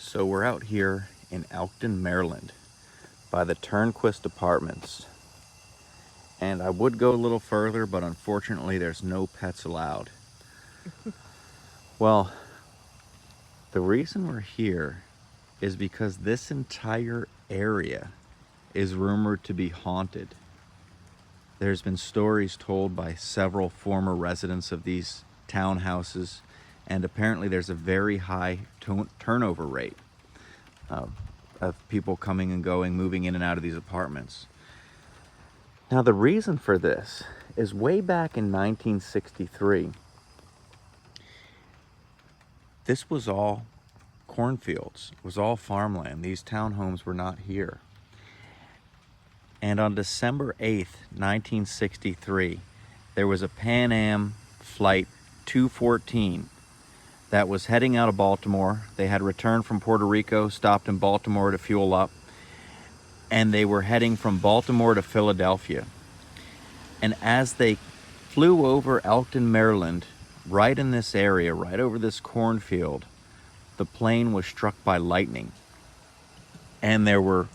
So we're out here in Elkton, Maryland by the Turnquist Apartments. And I would go a little further, but unfortunately there's no pets allowed. Well, the reason we're here is because this entire area is rumored to be haunted. There's been stories told by several former residents of these townhouses, and apparently there's a very high turnover rate of people coming and going, moving in and out of these apartments. Now, the reason for this is way back in 1963, this was all cornfields, it was all farmland. These townhomes were not here. And on December 8th, 1963, there was a Pan Am Flight 214 that was heading out of Baltimore. They had returned from Puerto Rico, stopped in Baltimore to fuel up, and they were heading from Baltimore to Philadelphia. And as they flew over Elkton, Maryland, right in this area, right over this cornfield, the plane was struck by lightning. And there were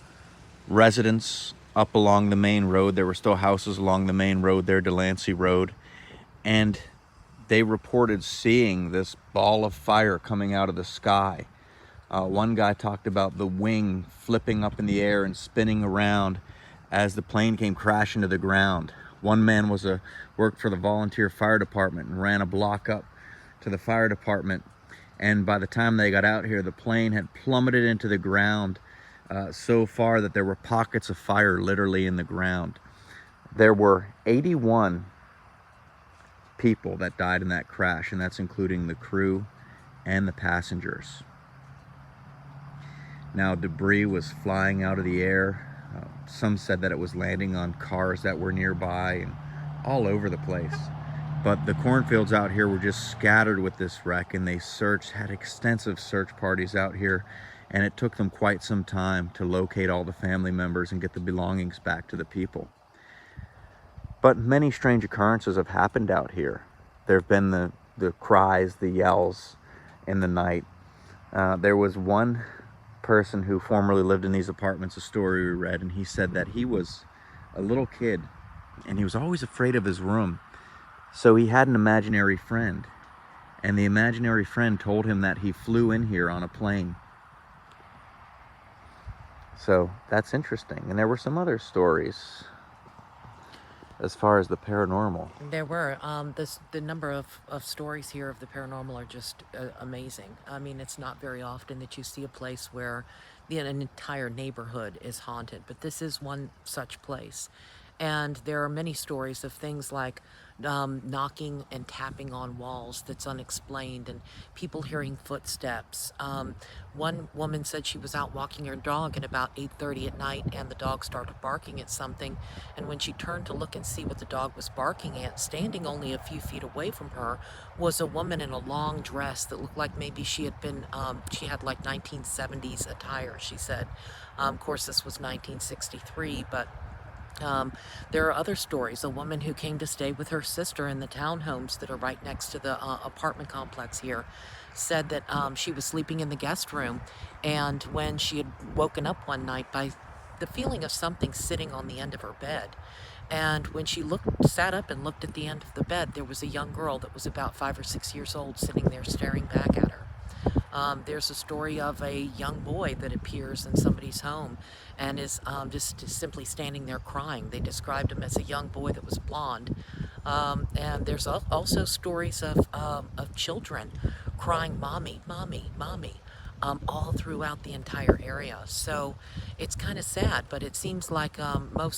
residents up along the main road. There were still houses along the main road there, Delancey Road. And they reported seeing this ball of fire coming out of the sky. One guy talked about the wing flipping up in the air and spinning around as the plane came crashing to the ground. One man worked for the volunteer fire department and ran a block up to the fire department. And by the time they got out here, the plane had plummeted into the ground so far that there were pockets of fire literally in the ground. There were 81 people that died in that crash, and that's including the crew and the passengers. Now, debris was flying out of the air. Some said that it was landing on cars that were nearby and all over the place. But the cornfields out here were just scattered with this wreck, and they had extensive search parties out here, and it took them quite some time to locate all the family members and get the belongings back to the people. But many strange occurrences have happened out here. There have been the cries, the yells in the night. There was one person who formerly lived in these apartments, a story we read, and he said that he was a little kid and he was always afraid of his room. So he had an imaginary friend, and the imaginary friend told him that he flew in here on a plane. So that's interesting. And there were some other stories as far as the paranormal. There were. The number of stories here of the paranormal are just amazing. I mean, it's not very often that you see a place where an entire neighborhood is haunted, but this is one such place. And there are many stories of things like knocking and tapping on walls that's unexplained, and people hearing footsteps. One woman said she was out walking her dog at about 8:30 at night, and the dog started barking at something. And when she turned to look and see what the dog was barking at, standing only a few feet away from her was a woman in a long dress that looked like maybe she had like 1970s attire, she said. Of course, this was 1963, but there are other stories. A woman who came to stay with her sister in the townhomes that are right next to the apartment complex here said that she was sleeping in the guest room, and when she had woken up one night by the feeling of something sitting on the end of her bed, and when she sat up and looked at the end of the bed, there was a young girl that was about 5 or 6 years old sitting there staring back at her. There's a story of a young boy that appears in somebody's home and is just simply standing there crying. They described him as a young boy that was blonde. And there's also stories of children crying, "Mommy, mommy, mommy," all throughout the entire area. So it's kind of sad, but it seems like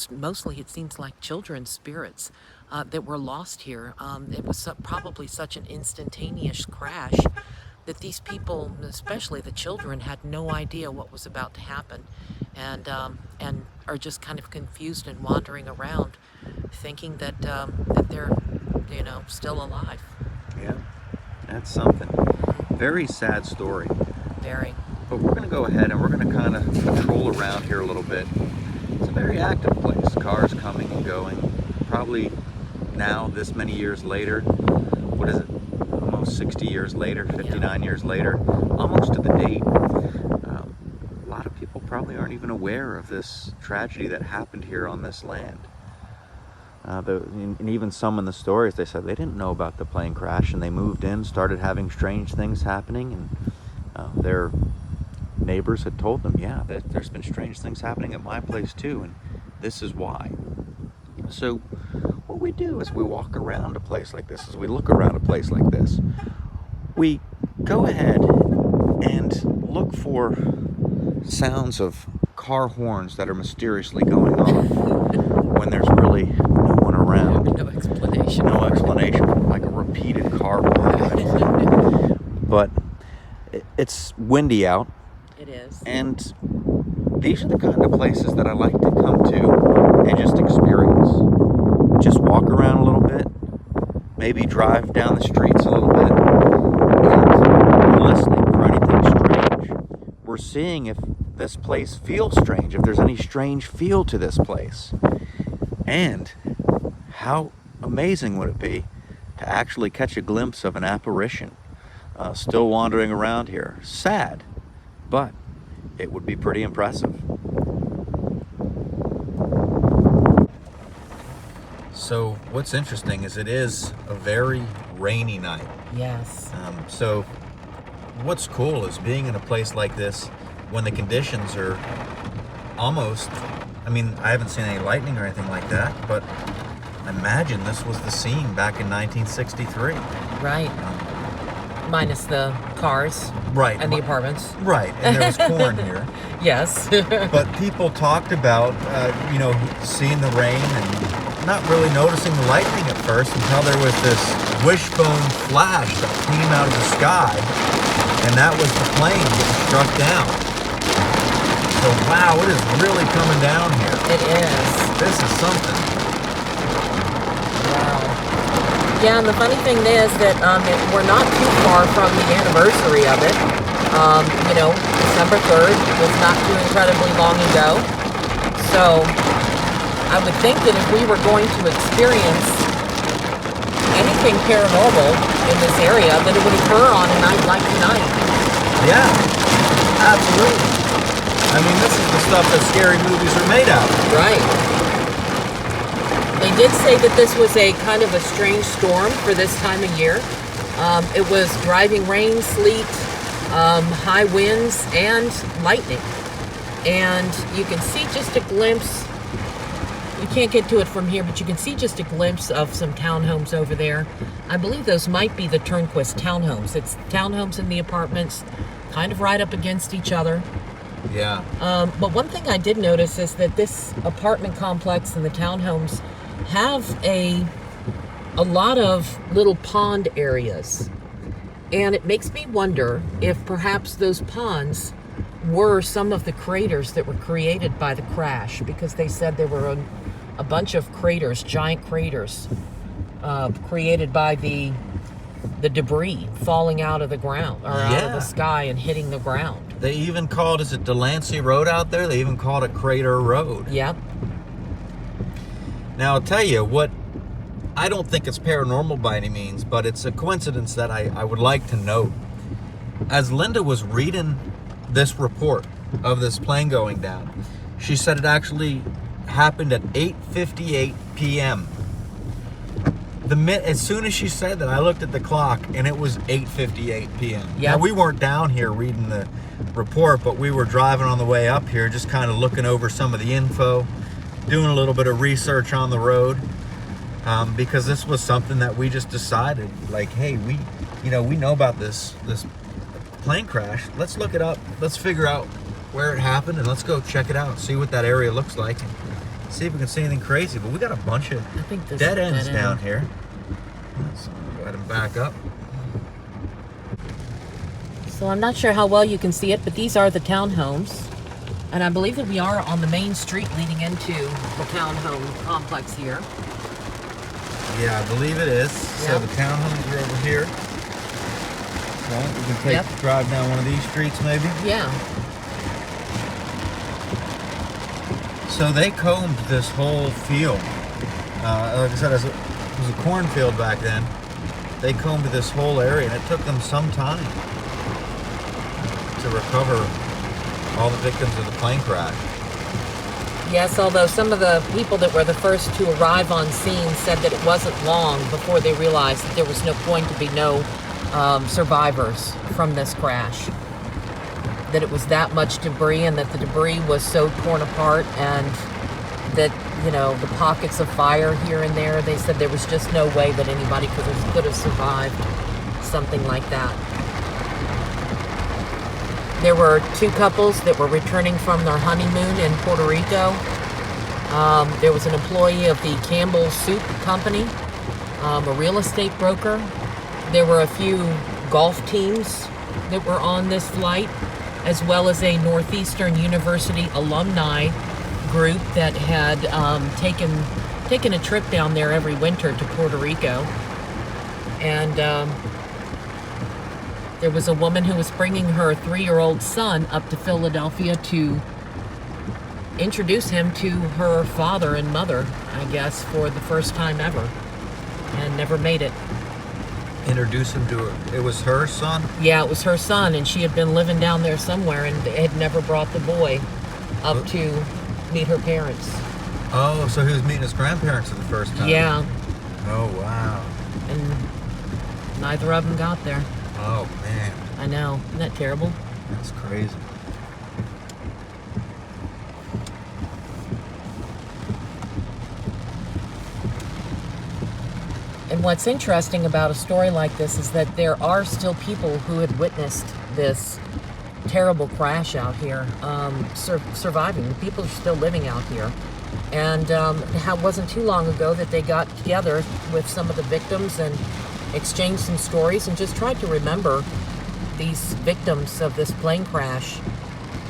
mostly it seems like children's spirits that were lost here. It was probably such an instantaneous crash that these people, especially the children, had no idea what was about to happen, and are just kind of confused and wandering around, thinking that they're, still alive. Yeah, that's something. Very sad story. Very. But we're going to go ahead and we're going to kind of patrol around here a little bit. It's a very active place. Cars coming and going. Probably now, this many years later, what is it? Almost 60 years later, 59 years later, almost to the date. aren't even aware of this tragedy that happened here on this land. And even some in the stories, they said they didn't know about the plane crash, and they moved in, started having strange things happening, and their neighbors had told them, yeah, there's been strange things happening at my place too, and this is why. So what we do is we walk around a place like this, as we look around a place like this, we go ahead and look for sounds of car horns that are mysteriously going off when there's really no one around. No explanation. No explanation, like a repeated car horn. But it's windy out. It is. And these are the kind of places that I like to come to and just experience. Just walk around a little bit, maybe drive down the streets a little bit, and we're listening for anything strange. We're seeing if this place feels strange, if there's any strange feel to this place. And how amazing would it be to actually catch a glimpse of an apparition still wandering around here? Sad, but it would be pretty impressive. So what's interesting is it is a very rainy night. Yes. So what's cool is being in a place like this when the conditions are almost, I mean, I haven't seen any lightning or anything like that, but imagine this was the scene back in 1963. Right. Minus the cars. Right. And the apartments. Right, and there was corn here. Yes. But people talked about, seeing the rain and not really noticing the lightning at first until there was this wishbone flash that came out of the sky, and that was the plane getting struck down. So wow, it is really coming down here. It is. This is something. Wow. Yeah, and the funny thing is that we're not too far from the anniversary of it. December 3rd was not too incredibly long ago. So I would think that if we were going to experience anything paranormal in this area, that it would occur on a night like tonight. Yeah, absolutely. I mean, this is the stuff that scary movies are made out of. Right. They did say that this was a kind of a strange storm for this time of year. It was driving rain, sleet, high winds, and lightning. And you can see just a glimpse. You can't get to it from here, but you can see just a glimpse of some townhomes over there. I believe those might be the Turnquist townhomes. It's townhomes and the apartments kind of right up against each other. Yeah. But one thing I did notice is that this apartment complex and the townhomes have a lot of little pond areas. And it makes me wonder if perhaps those ponds were some of the craters that were created by the crash, because they said there were a bunch of craters, giant craters, created by the debris falling out of the ground, or out of the sky and hitting the ground. They even called, is it Delancey Road out there? They even called it Crater Road. Yep. Now, I'll tell you what, I don't think it's paranormal by any means, but it's a coincidence that I would like to note. As Linda was reading this report of this plane going down, she said it actually happened at 8:58 p.m. As soon as she said that, I looked at the clock and it was 8:58 p.m. Yeah. Now, we weren't down here reading the report, but we were driving on the way up here, just kind of looking over some of the info, doing a little bit of research on the road, because this was something that we just decided, like, hey, we know about this plane crash. Let's look it up. Let's figure out where it happened, and let's go check it out, see what that area looks like, and see if we can see anything crazy. But we got a bunch of dead ends down here. Let's go ahead and back up. So I'm not sure how well you can see it, but these are the townhomes. And I believe that we are on the main street leading into the townhome complex here. Yeah, I believe it is. So Yep. the townhomes are over here. Right, we can drive down one of these streets maybe. Yeah. So they combed this whole field. Like I said, it was a cornfield back then. They combed this whole area, and it took them some time to recover All the victims of the plane crash. Yes, although some of the people that were the first to arrive on scene said that it wasn't long before they realized that there was going to be no survivors from this crash. That it was that much debris, and that the debris was so torn apart, and that, you know, the pockets of fire here and there, they said there was just no way that anybody could have survived something like that. There were two couples that were returning from their honeymoon in Puerto Rico. There was an employee of the Campbell Soup Company, a real estate broker. There were a few golf teams that were on this flight, as well as a Northeastern University alumni group that had taken a trip down there every winter to Puerto Rico. And there was a woman who was bringing her 3-year-old son up to Philadelphia to introduce him to her father and mother, I guess, for the first time ever, and never made it. Introduce him to her. It was her son? Yeah, it was her son, and she had been living down there somewhere and had never brought the boy up to meet her parents. Oh, so he was meeting his grandparents for the first time? Yeah. Oh, wow. And neither of them got there. Oh, man. I know. Isn't that terrible? That's crazy. And what's interesting about a story like this is that there are still people who had witnessed this terrible crash out here, surviving. People are still living out here. And it wasn't too long ago that they got together with some of the victims and exchanged some stories and just tried to remember these victims of this plane crash.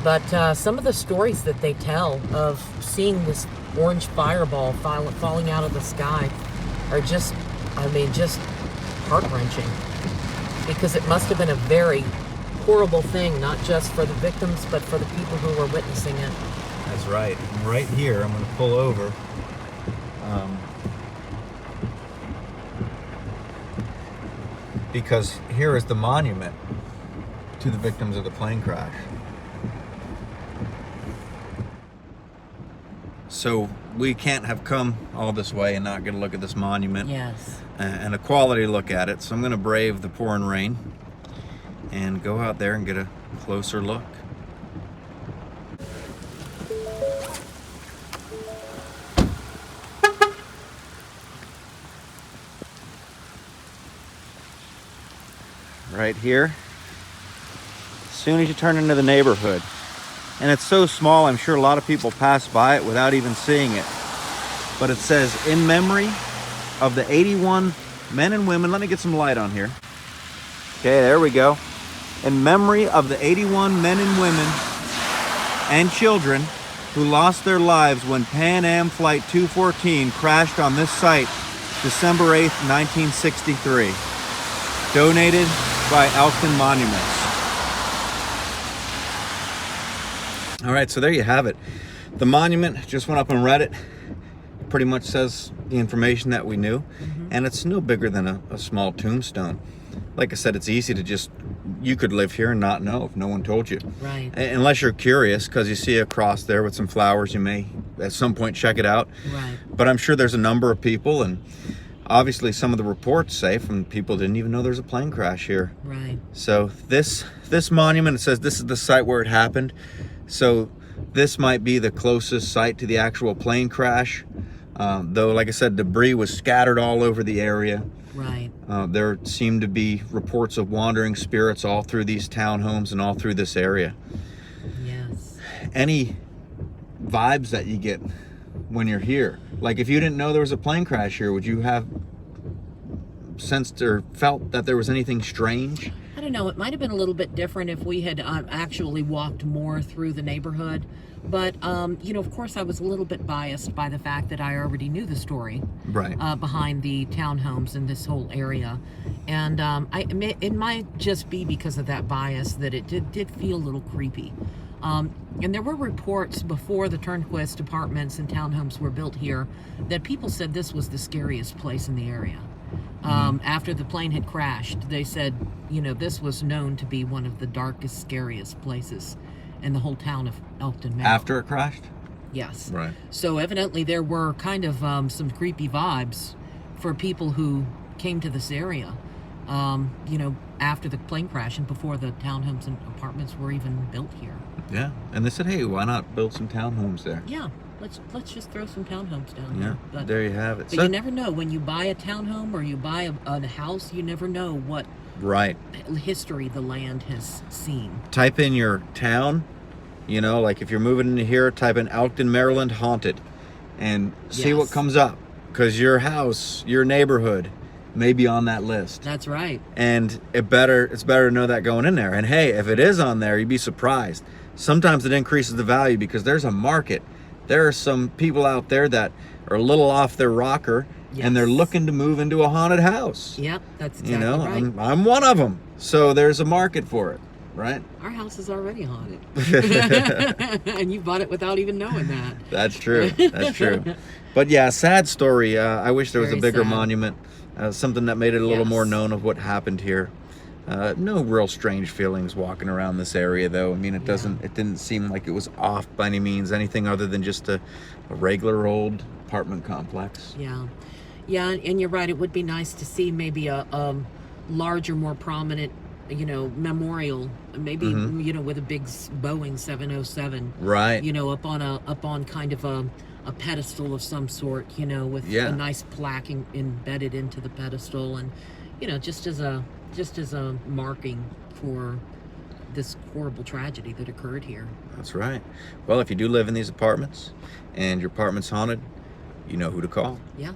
But some of the stories that they tell of seeing this orange fireball falling out of the sky are just heart-wrenching, because it must have been a very horrible thing, not just for the victims, but for the people who were witnessing it. That's right. And right here, I'm going to pull over. Because here is the monument to the victims of the plane crash. So we can't have come all this way and not get a look at this monument. Yes. And a quality look at it. So I'm going to brave the pouring rain and go out there and get a closer look. Right here, as soon as you turn into the neighborhood. And it's so small, I'm sure a lot of people pass by it without even seeing it. But it says, in memory of the 81 men and women. Let me get some light on here. Okay, there we go. In memory of the 81 men and women and children who lost their lives when Pan Am Flight 214 crashed on this site December 8th, 1963. Donated by Elkton Monuments. All right, so there you have it. The monument, just went up and read it. Pretty much says the information that we knew. And it's no bigger than a small tombstone. Like I said, it's easy to just, you could live here and not know if no one told you. Right. Unless you're curious, because you see a cross there with some flowers, you may at some point check it out. Right. But I'm sure there's a number of people, and obviously some of the reports say from people didn't even know there's a plane crash here. Right. So this monument, it says this is the site where it happened. So this might be the closest site to the actual plane crash. Though, like I said, debris was scattered all over the area. Right. There seemed to be reports of wandering spirits all through these townhomes and all through this area. Yes. Any vibes that you get when you're here? Like, if you didn't know there was a plane crash here, would you have sensed or felt that there was anything strange? I don't know. It might have been a little bit different if we had actually walked more through the neighborhood. But, you know, of course, I was a little bit biased by the fact that I already knew the story behind the townhomes in this whole area. And it might just be because of that bias that it did feel a little creepy. And there were reports before the Turnquist apartments and townhomes were built here that people said this was the scariest place in the area. After the plane had crashed, they said, you know, this was known to be one of the darkest, scariest places. in the whole town of Elkton, Maryland. After it crashed? Yes. Right. So evidently there were kind of some creepy vibes for people who came to this area, after the plane crash and before the townhomes and apartments were even built here. Yeah, and they said, hey, why not build some townhomes there? Yeah, let's just throw some townhomes down Yeah, here. But there you have it. But you never know. When you buy a townhome or you buy a house, you never know what right history the land has seen. Type in your town, like if you're moving into here, type in Elkton, Maryland, haunted, and see what comes up. Because your house, your neighborhood may be on that list. That's right. And it's better to know that going in there. And hey, if it is on there, you'd be surprised. Sometimes it increases the value because there's a market. There are some people out there that are a little off their rocker, and they're looking to move into a haunted house. Yep, that's exactly right. I'm one of them. So there's a market for it, right? Our house is already haunted. And you bought it without even knowing that. That's true. That's true. But yeah, sad story. I wish there was Very a bigger sad. monument, something that made it a little more known of what happened here. No real strange feelings walking around this area, though. I mean, it didn't seem like it was off by any means, anything other than just a regular old apartment complex. Yeah, and you're right. It would be nice to see maybe a larger, more prominent, memorial, maybe with a big Boeing 707, right? Up on kind of a pedestal of some sort, with a nice plaque embedded into the pedestal, and just as a marking for this horrible tragedy that occurred here. That's right. Well, if you do live in these apartments and your apartment's haunted, you know who to call. Yeah.